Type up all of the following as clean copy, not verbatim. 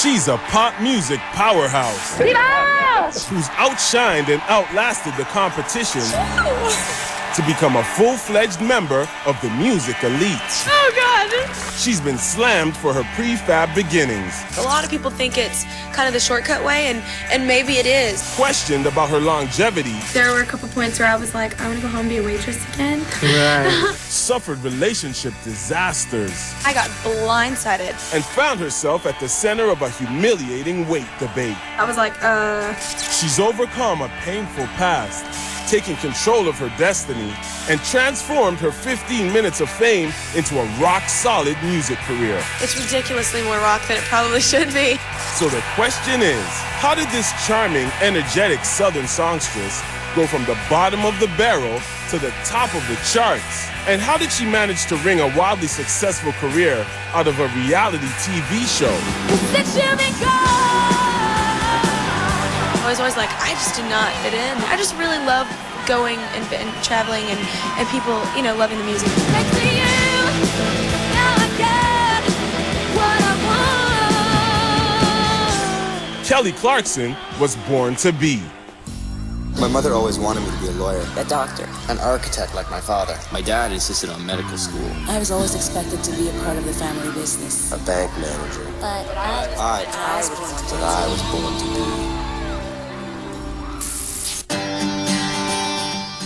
She's a pop music powerhouse who's outshined and outlasted the competition to become a full-fledged member of the music elite. Oh, God. She's been slammed for her prefab beginnings. A lot of people think it's kind of the shortcut way, and maybe it is. Questioned about her longevity. There were a couple points where I was like, I want to go home and be a waitress again. Right. Suffered relationship disasters. I got blindsided. And found herself at the center of a humiliating weight debate. I was like, She's overcome a painful past, taking control of her destiny, and transformed her 15 minutes of fame into a rock-solid music career. It's ridiculously more rock than it probably should be. So the question is, how did this charming, energetic Southern songstress go from the bottom of the barrel to the top of the charts? And how did she manage to wring a wildly successful career out of a reality TV show? I was always like, I just do not fit in. I just really love going and traveling and people, you know, loving the music. Next to you, now I get what I want. Kelly Clarkson was born to be. My mother always wanted me to be a lawyer. A doctor. An architect like my father. My dad insisted on medical school. I was always expected to be a part of the family business. A bank manager. But I was born to be.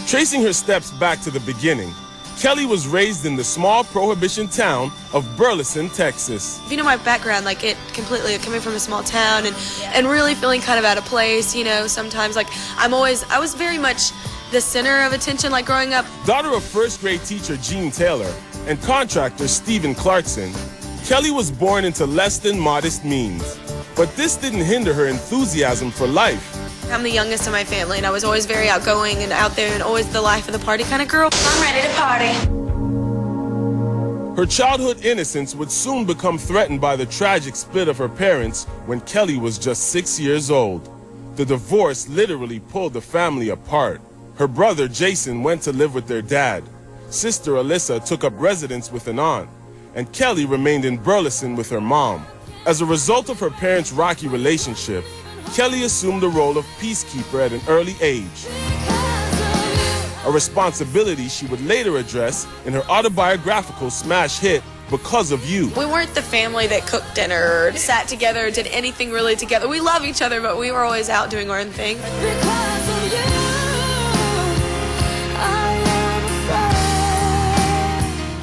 Tracing her steps back to the beginning, Kelly was raised in the small prohibition town of Burleson, Texas. If you know my background, like it completely coming from a small town and really feeling kind of out of place, you know, sometimes like I was very much the center of attention, like growing up. Daughter of first-grade teacher Gene Taylor and contractor Stephen Clarkson, Kelly was born into less than modest means. But this didn't hinder her enthusiasm for life. I'm the youngest in my family, and I was always very outgoing and out there and always the life of the party kind of girl. I'm ready to party. Her childhood innocence would soon become threatened by the tragic split of her parents when Kelly was just 6 years old. The divorce literally pulled the family apart. Her brother Jason went to live with their dad. Sister Alyssa took up residence with an aunt, and Kelly remained in Burleson with her mom. As a result of her parents' rocky relationship, Kelly assumed the role of peacekeeper at an early age, a responsibility she would later address in her autobiographical smash hit, Because of You. We weren't the family that cooked dinner or sat together or did anything really together. We love each other, but we were always out doing our own thing.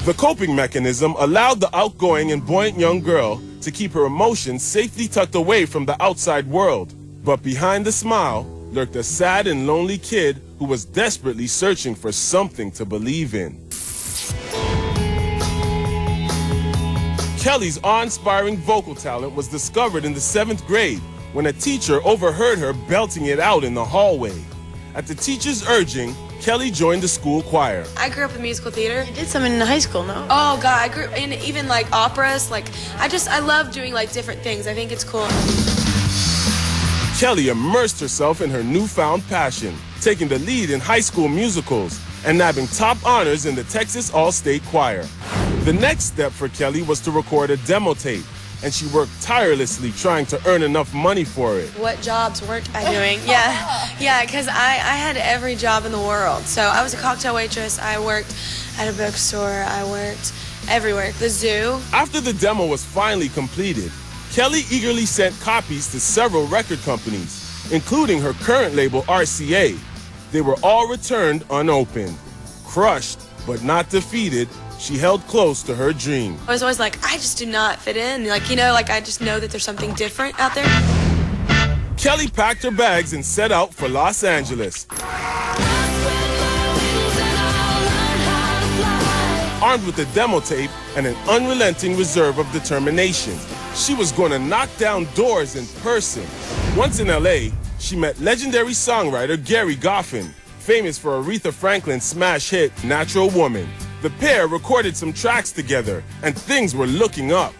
The coping mechanism allowed the outgoing and buoyant young girl to keep her emotions safely tucked away from the outside world. But behind the smile lurked a sad and lonely kid who was desperately searching for something to believe in. Kelly's awe-inspiring vocal talent was discovered in the 7th grade when a teacher overheard her belting it out in the hallway. At the teacher's urging, Kelly joined the school choir. I grew up in musical theater. you did some in high school, no? Oh God, I grew in even like operas. Like I love doing like different things. I think it's cool. Kelly immersed herself in her newfound passion, taking the lead in high school musicals and nabbing top honors in the Texas All-State Choir. The next step for Kelly was to record a demo tape, and she worked tirelessly trying to earn enough money for it. What jobs weren't I doing? Yeah, because I had every job in the world. So I was a cocktail waitress. I worked at a bookstore. I worked everywhere. The zoo. After the demo was finally completed, Kelly eagerly sent copies to several record companies, including her current label RCA. They were all returned unopened. Crushed, but not defeated, she held close to her dream. I was always like, I just do not fit in. Like, you know, like I just know that there's something different out there. Kelly packed her bags and set out for Los Angeles. Armed with a demo tape and an unrelenting reserve of determination, she was going to knock down doors in person. Once in LA, she met legendary songwriter Gary Goffin, famous for Aretha Franklin's smash hit, Natural Woman. The pair recorded some tracks together, and things were looking up.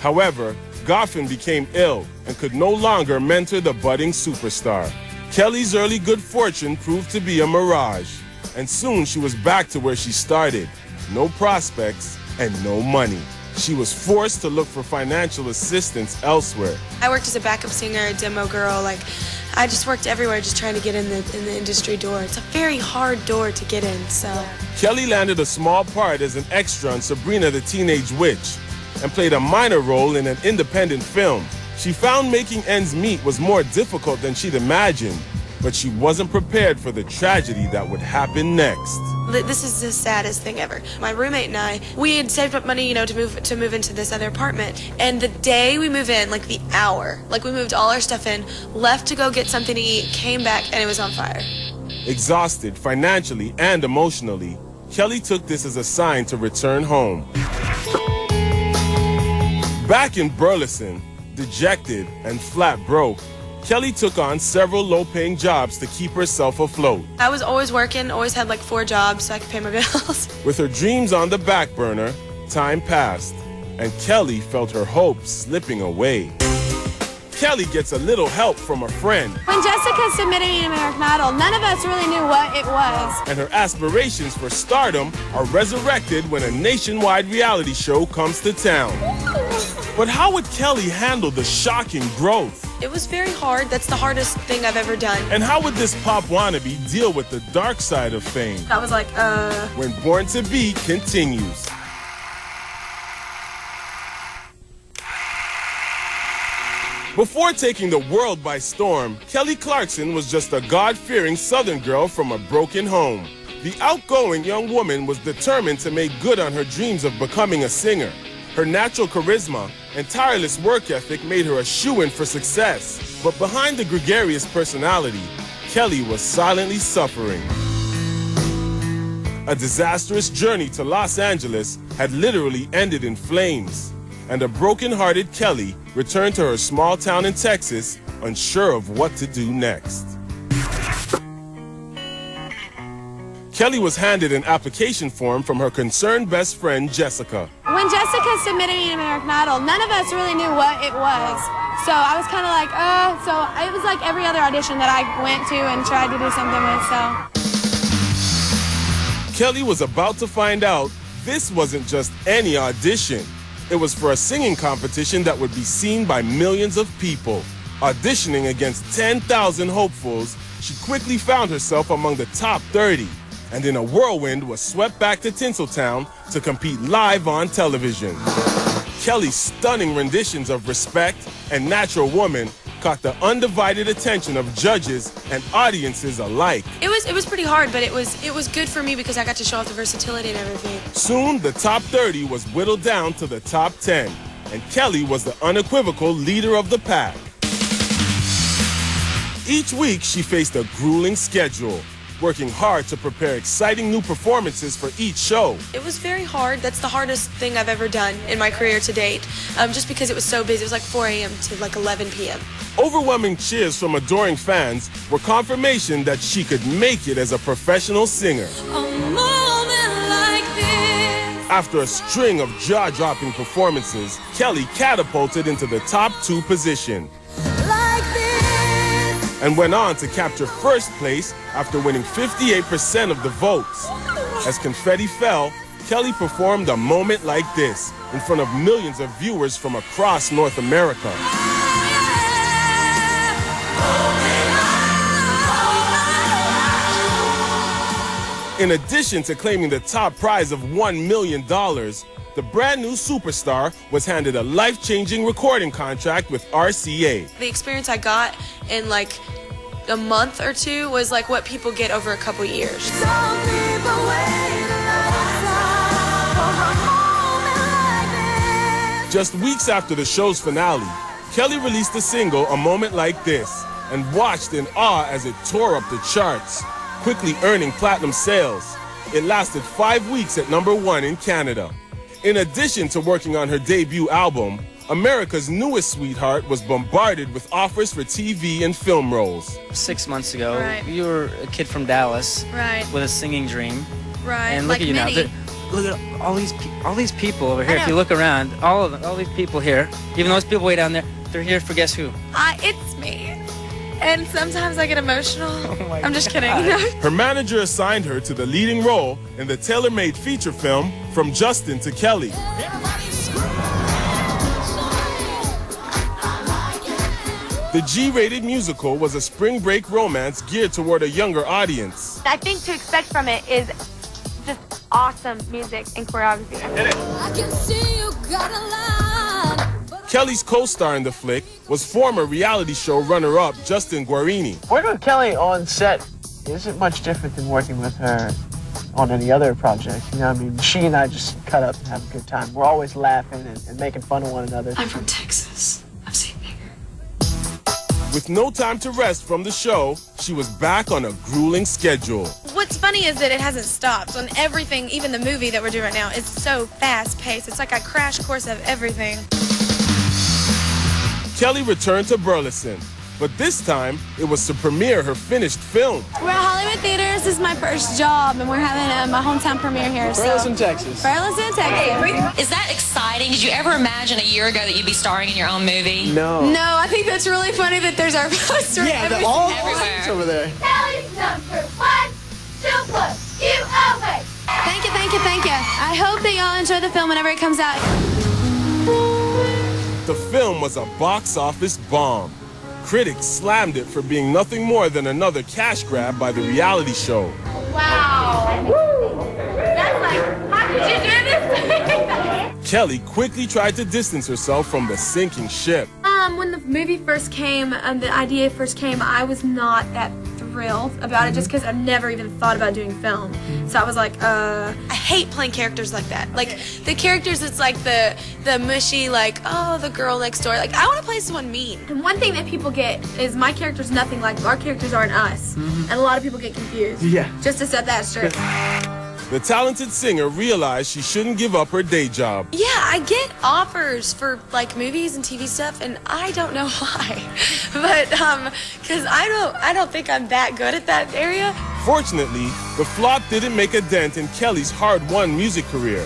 However, Goffin became ill and could no longer mentor the budding superstar. Kelly's early good fortune proved to be a mirage, and soon she was back to where she started. No prospects and no money. she was forced to look for financial assistance elsewhere. I worked as a backup singer, a demo girl. Like, I just worked everywhere just trying to get in the industry door. It's a very hard door to get in, so. Kelly landed a small part as an extra on Sabrina the Teenage Witch and played a minor role in an independent film. She found making ends meet was more difficult than she'd imagined, but she wasn't prepared for the tragedy that would happen next. This is the saddest thing ever. My roommate and I, we had saved up money, to move into this other apartment. And the day we move in, like the hour, like we moved all our stuff in, left to go get something to eat, came back, and it was on fire. Exhausted financially and emotionally, Kelly took this as a sign to return home. Back in Burleson, dejected and flat broke, Kelly took on several low-paying jobs to keep herself afloat. I was always working, always had like 4 jobs so I could pay my bills. With her dreams on the back burner, time passed, and Kelly felt her hopes slipping away. Kelly gets a little help from a friend. When Jessica submitted me to American Idol, none of us really knew what it was. And her aspirations for stardom are resurrected when a nationwide reality show comes to town. But how would Kelly handle the shocking growth? It was very hard. That's the hardest thing I've ever done. And how would this pop wannabe deal with the dark side of fame? I was like, When Born to Be continues. Before taking the world by storm, Kelly Clarkson was just a God-fearing Southern girl from a broken home. The outgoing young woman was determined to make good on her dreams of becoming a singer. Her natural charisma and tireless work ethic made her a shoo-in for success. But behind the gregarious personality, Kelly was silently suffering. A disastrous journey to Los Angeles had literally ended in flames, and a broken-hearted Kelly returned to her small town in Texas, unsure of what to do next. Kelly was handed an application form from her concerned best friend, Jessica. When Jessica submitted me to American Idol, none of us really knew what it was. So I was kind of like, so it was like every other audition that I went to and tried to do something with, so. Kelly was about to find out this wasn't just any audition. It was for a singing competition that would be seen by millions of people. Auditioning against 10,000 hopefuls, she quickly found herself among the top 30. And in a whirlwind was swept back to Tinseltown to compete live on television. Kelly's stunning renditions of Respect and Natural Woman caught the undivided attention of judges and audiences alike. It was pretty hard, but it was good for me because I got to show off the versatility and everything. Soon, the top 30 was whittled down to the top 10, and Kelly was the unequivocal leader of the pack. Each week, she faced a grueling schedule, working hard to prepare exciting new performances for each show. It was very hard. That's the hardest thing I've ever done in my career to date, just because it was so busy. It was like 4 a.m. to like 11 p.m. Overwhelming cheers from adoring fans were confirmation that she could make it as a professional singer. After a string of jaw-dropping performances, Kelly catapulted into the top 2 position. And went on to capture first place after winning 58% of the votes. As confetti fell, Kelly performed A Moment Like This in front of millions of viewers from across North America. In addition to claiming the top prize of $1 million, the brand new superstar was handed a life-changing recording contract with RCA. The experience I got in like a month or 2 was like what people get over a couple years. Just weeks after the show's finale, Kelly released the single A Moment Like This and watched in awe as it tore up the charts, quickly earning platinum sales. It lasted 5 weeks at #1 in Canada. In addition to working on her debut album, America's newest sweetheart was bombarded with offers for TV and film roles. 6 months ago, Right. you were a kid from Dallas Right. with a singing dream. Right. And look like at you many. now. Look at all these people over here. I If you know. look around, all these people here, even those people way down there, they're here for guess who? It's me. And sometimes I get emotional. my I'm just kidding. Her manager assigned her to the leading role in the tailor-made feature film From Justin to Kelly. The G-rated musical was a spring break romance geared toward a younger audience. I think to expect from it is just awesome music and choreography. I can see you got a line. Kelly's co-star in the flick was former reality show runner-up Justin Guarini. Working with Kelly on set isn't much different than working with her on any other project. You know, I mean, she and I just cut up and have a good time. We're always laughing and making fun of one another. I'm from Texas. I've seen bigger. With no time to rest from the show, she was back on a grueling schedule. What's funny is that it hasn't stopped on everything, even the movie that we're doing right now. It's so fast-paced. It's like a crash course of everything. Kelly returned to Burleson, but this time it was to premiere her finished film. We're at Hollywood Theaters. This is my first job, and we're having my hometown premiere here. Burleson, Texas. Burleson, Texas. Is that exciting? Did you ever imagine a year ago that you'd be starring in your own movie? No. No, I think that's really funny that there's our poster. Yeah, all everywhere. over there. Kelly's number 1, super, you over. Thank you, thank you, thank you. I hope that y'all enjoy the film whenever it comes out. The film was a box office bomb. Critics slammed it for being nothing more than another cash grab by the reality show. Wow. That's like, how did you do this? Kelly quickly tried to distance herself from the sinking ship. When the movie first came, the idea first came, I was not that thrilled about it just because I've never even thought about doing film. So I was like, I hate playing characters like that. Like, the characters, it's like the mushy, like, oh, the girl next door. Like, I want to play someone mean. And one thing that people get is my character's nothing like our characters aren't us. And a lot of people get confused. Yeah. Just to set that straight. The talented singer realized she shouldn't give up her day job. Yeah, I get offers for like movies and TV stuff, and I don't know why. But because I don't think I'm that good at that area. Fortunately, the flop didn't make a dent in Kelly's hard-won music career.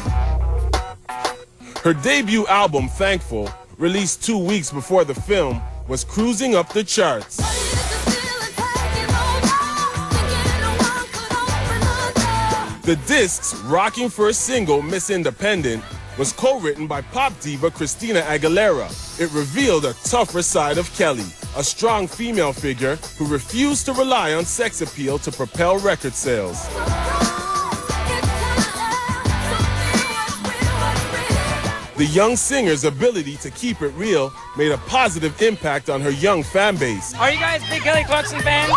Her debut album, Thankful, released 2 weeks before the film, was cruising up the charts. The disc's rocking first single, Miss Independent, was co-written by pop diva Christina Aguilera. It revealed a tougher side of Kelly, a strong female figure who refused to rely on sex appeal to propel record sales. The young singer's ability to keep it real made a positive impact on her young fan base. Are you guys big Kelly Clarkson fans?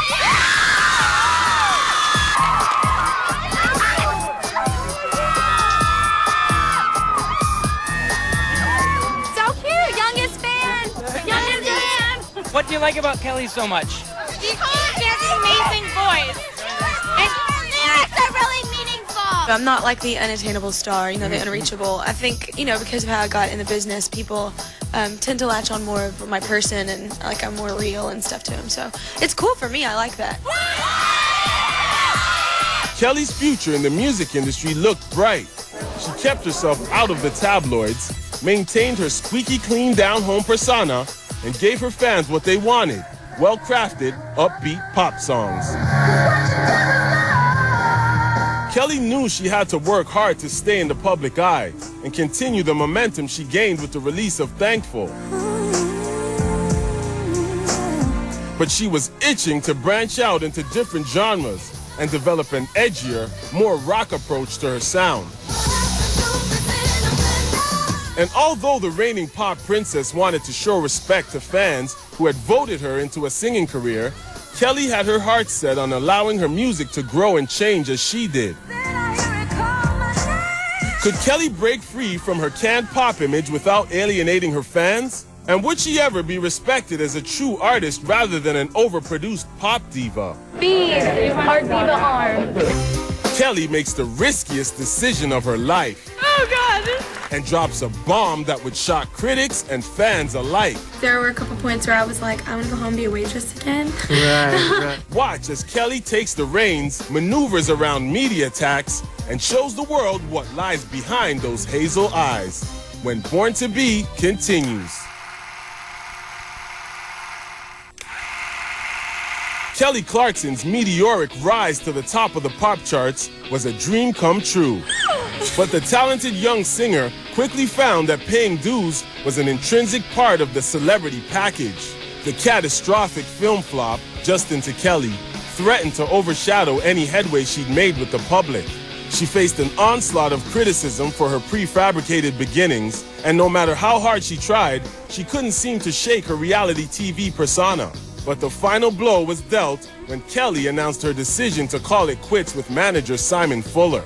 What do you like about Kelly so much? She has an amazing voice. And lyrics are really meaningful. I'm not like the unattainable star, you know, the unreachable. I think, you know, because of how I got in the business, people tend to latch on more of my person and like I'm more real and stuff to them. So it's cool for me. I like that. Kelly's future in the music industry looked bright. She kept herself out of the tabloids, maintained her squeaky clean down-home persona, and gave her fans what they wanted, well-crafted, upbeat pop songs. Kelly knew she had to work hard to stay in the public eye and continue the momentum she gained with the release of Thankful. But she was itching to branch out into different genres and develop an edgier, more rock approach to her sound. And although the reigning pop princess wanted to show respect to fans who had voted her into a singing career, Kelly had her heart set on allowing her music to grow and change as she did. Could Kelly break free from her canned pop image without alienating her fans? And would she ever be respected as a true artist rather than an overproduced pop diva? Our diva arm. Kelly makes the riskiest decision of her life. Oh, God. And drops a bomb that would shock critics and fans alike. There were a couple points where I was like, I want to go home and be a waitress again. Right. Watch as Kelly takes the reins, maneuvers around media attacks, and shows the world what lies behind those hazel eyes. When Born to Be continues. Kelly Clarkson's meteoric rise to the top of the pop charts was a dream come true. But the talented young singer quickly found that paying dues was an intrinsic part of the celebrity package. The catastrophic film flop, Justin to Kelly, threatened to overshadow any headway she'd made with the public. She faced an onslaught of criticism for her prefabricated beginnings, and no matter how hard she tried, she couldn't seem to shake her reality TV persona. But the final blow was dealt when Kelly announced her decision to call it quits with manager Simon Fuller.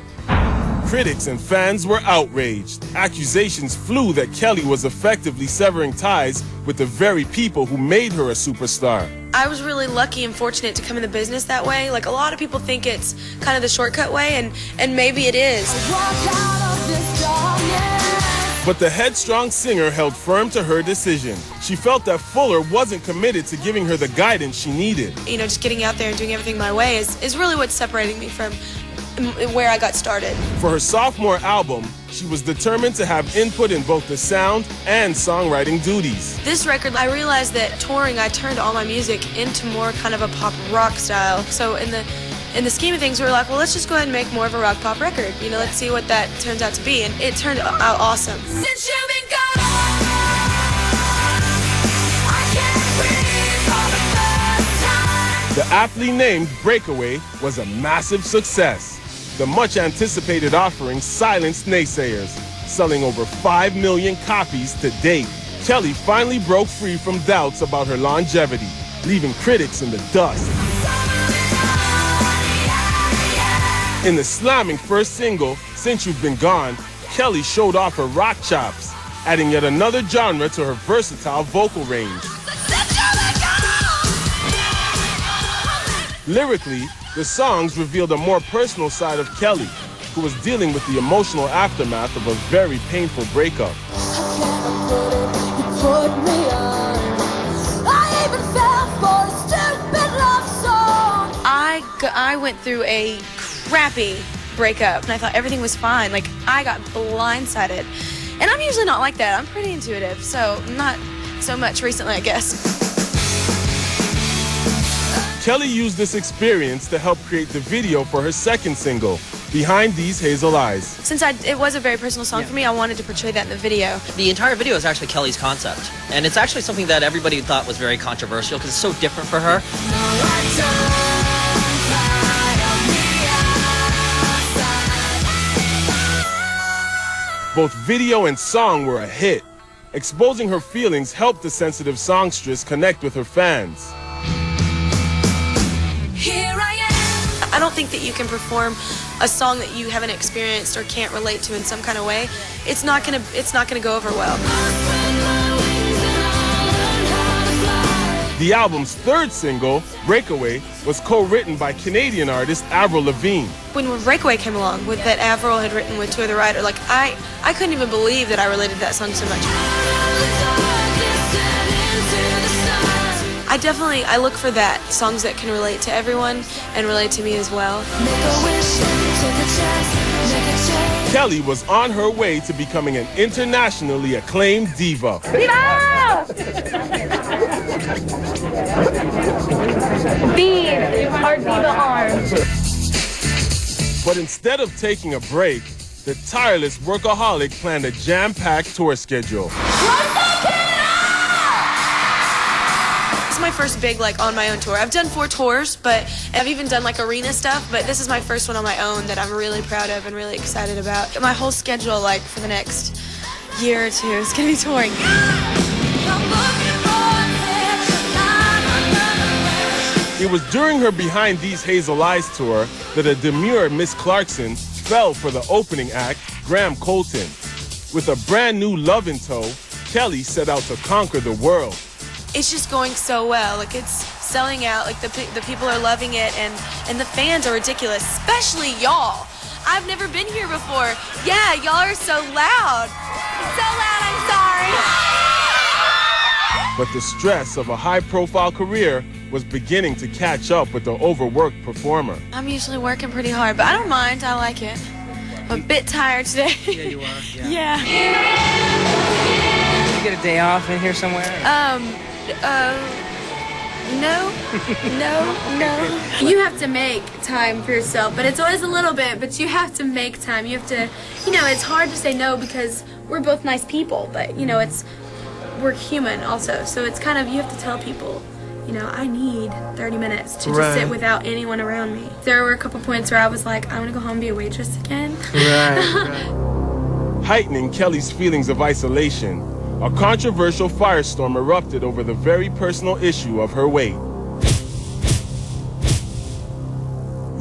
Critics and fans were outraged. Accusations flew that Kelly was effectively severing ties with the very people who made her a superstar. I was really lucky and fortunate to come in the business that way. Like, a lot of people think it's kind of the shortcut way, and maybe it is. But the headstrong singer held firm to her decision. She felt that Fuller wasn't committed to giving her the guidance she needed. You know, just getting out there and doing everything my way is really what's separating me from where I got started. For her sophomore album, she was determined to have input in both the sound and songwriting duties. This record, I realized that touring, I turned all my music into more kind of a pop rock style. So in the scheme of things, we were like, well, let's just go ahead and make more of a rock pop record. You know, let's see what that turns out to be. And it turned out awesome. Since you've been gone, I can't breathe for the first time. The aptly named Breakaway was a massive success. The much-anticipated offering silenced naysayers, selling over 5 million copies to date. Kelly finally broke free from doubts about her longevity, leaving critics in the dust. In the slamming first single, Since You've Been Gone, Kelly showed off her rock chops, adding yet another genre to her versatile vocal range. Lyrically, the songs revealed a more personal side of Kelly, who was dealing with the emotional aftermath of a very painful breakup. I went through a crappy breakup, and I thought everything was fine. Like, I got blindsided. And I'm usually not like that. I'm pretty intuitive, so not so much recently, I guess. Kelly used this experience to help create the video for her second single, Behind These Hazel Eyes. Since it was a very personal song for me, I wanted to portray that in the video. The entire video is actually Kelly's concept, and it's actually something that everybody thought was very controversial because it's so different for her. Both video and song were a hit. Exposing her feelings helped the sensitive songstress connect with her fans. I don't think that you can perform a song that you haven't experienced or can't relate to in some kind of way. It's not gonna go over well. The album's third single, Breakaway, was co-written by Canadian artist Avril Lavigne. When Breakaway came along, with that Avril had written with Two of the Rider, like I couldn't even believe that I related to that song so much. I look for that, songs that can relate to everyone and relate to me as well. Kelly was on her way to becoming an internationally acclaimed diva. Viva! These are diva arms. But instead of taking a break, the tireless workaholic planned a jam-packed tour schedule. This is my first big, on my own tour. I've done 4 tours, but I've even done, arena stuff, but this is my first one on my own that I'm really proud of and really excited about. My whole schedule, for the next year or 2 is going to be touring. It was during her Behind These Hazel Eyes tour that a demure Miss Clarkson fell for the opening act, Graham Colton. With a brand new Love in tow, Kelly set out to conquer the world. It's just going so well. It's selling out. The people are loving it, and the fans are ridiculous, especially y'all. I've never been here before. Yeah, y'all are so loud. So loud, I'm sorry. But the stress of a high-profile career was beginning to catch up with the overworked performer. I'm usually working pretty hard, but I don't mind. I like it. I'm a bit tired today. Yeah, you are. Yeah. Did you get a day off in here somewhere? No. You have to make time for yourself, but it's always a little bit, but you have to make time. You have to, it's hard to say no because we're both nice people, but, we're human also, so it's kind of, you have to tell people, you know, I need 30 minutes to just sit without anyone around me. There were a couple points where I was like, I want to go home and be a waitress again. Heightening Kelly's feelings of isolation, a controversial firestorm erupted over the very personal issue of her weight.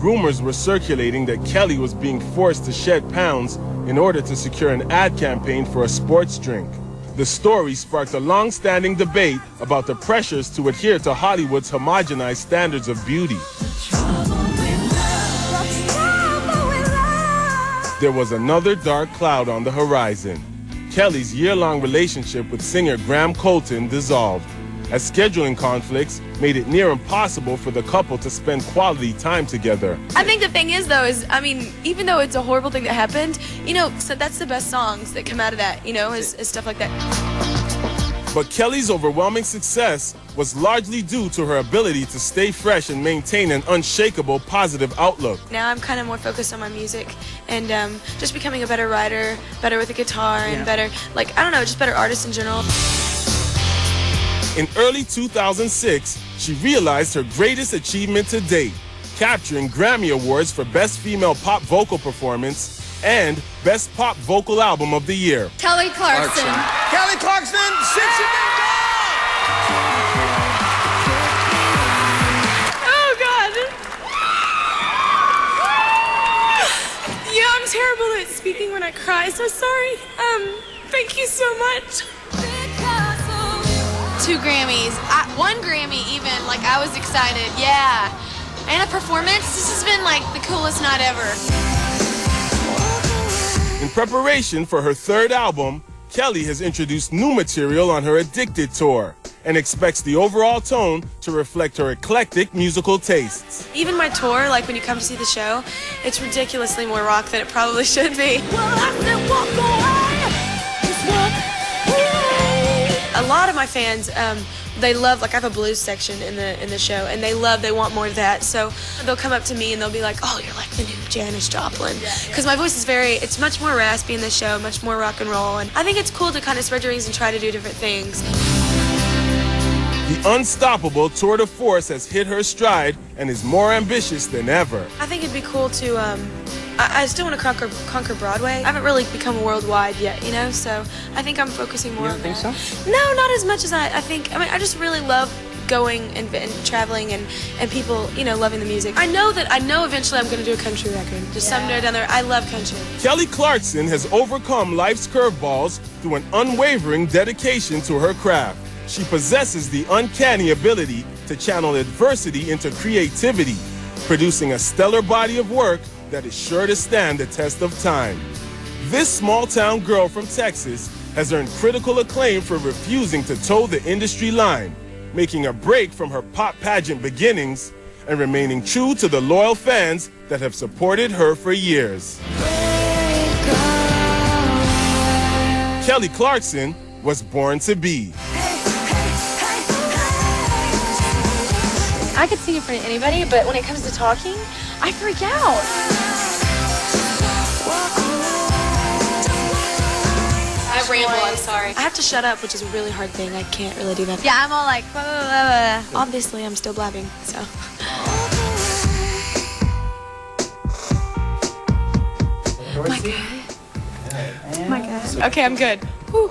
Rumors were circulating that Kelly was being forced to shed pounds in order to secure an ad campaign for a sports drink. The story sparked a long-standing debate about the pressures to adhere to Hollywood's homogenized standards of beauty. There was another dark cloud on the horizon. Kelly's year-long relationship with singer Graham Colton dissolved, as scheduling conflicts made it near impossible for the couple to spend quality time together. I think the thing is, though, is, I mean, even though it's a horrible thing that happened, you know, so that's the best songs that come out of that, you know, is stuff like that. But Kelly's overwhelming success was largely due to her ability to stay fresh and maintain an unshakable positive outlook. Now I'm kind of more focused on my music and just becoming a better writer, better with the guitar, and better, like, I don't know, just better artist in general. In early 2006, she realized her greatest achievement to date, capturing Grammy Awards for Best Female Pop Vocal Performance and Best Pop Vocal Album of the Year. Kelly Clarkson. Kelly Clarkson, since you've been gone! Oh, God. Yeah, I'm terrible at speaking when I cry, so sorry. Thank you so much. 2 Grammys, 1 Grammy even, like I was excited, yeah. And a performance, this has been like the coolest night ever. In preparation for her 3rd album, Kelly has introduced new material on her Addicted tour and expects the overall tone to reflect her eclectic musical tastes. Even my tour, like when you come to see the show, it's ridiculously more rock than it probably should be. A lot of my fans, they love, like I have a blues section in the show, and they want more of that. So they'll come up to me and they'll be like, "Oh, you're like the new Janis Joplin," because my voice is it's much more raspy in the show, much more rock and roll, and I think it's cool to kind of spread your wings and try to do different things. The unstoppable tour de force has hit her stride and is more ambitious than ever. I think it'd be cool to, I still want to conquer Broadway. I haven't really become worldwide yet, you know, so I think I'm focusing more on that. You don't think so? No, not as much as I think. I mean, I just really love going and traveling and people, you know, loving the music. I know eventually I'm going to do a country record. Just somewhere down there. I love country. Kelly Clarkson has overcome life's curveballs through an unwavering dedication to her craft. She possesses the uncanny ability to channel adversity into creativity, producing a stellar body of work that is sure to stand the test of time. This small-town girl from Texas has earned critical acclaim for refusing to toe the industry line, making a break from her pop pageant beginnings and remaining true to the loyal fans that have supported her for years. Kelly Clarkson was born to be. I could sing in front of anybody, but when it comes to talking, I freak out. I ramble, I'm sorry. I have to shut up, which is a really hard thing. I can't really do that. Yeah, I'm all like, blah, blah, blah, blah. Obviously, I'm still blabbing, so. My God. My God. Okay, I'm good. Whew.